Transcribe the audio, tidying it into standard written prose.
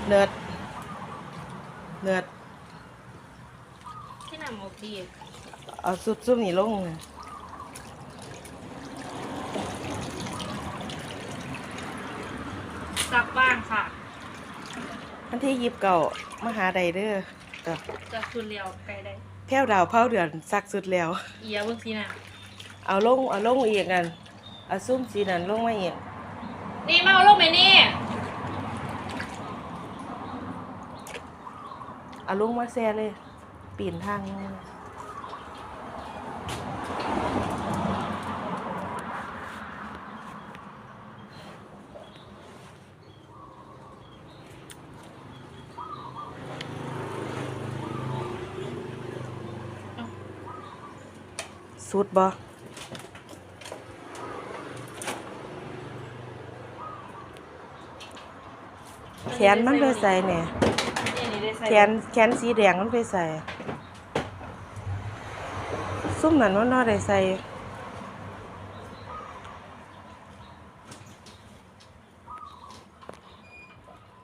เนิร์ดเนิร์ดที่นำออกดีเอาสุดซุ่มนี่ลงกลับบ้านค่ะวันที่29มหาใดเด้อจ้ะจะสุดเลียวไกลได้แพ้วดาวเผาเดือนซักสุดแล้วเอียเบิ่งสิน่ะเอาลงอีกกันเอาซุ่มสีนั้นลงมาอีกนี่มาเอาลงไหมนี่เอาลงมาแซ่เลยปีนทางสุดบ่แขนมันไปใส่เนี่ยแขนสีแดงมันไปใส่ซุ่มนั้นมันน่าได้ใส่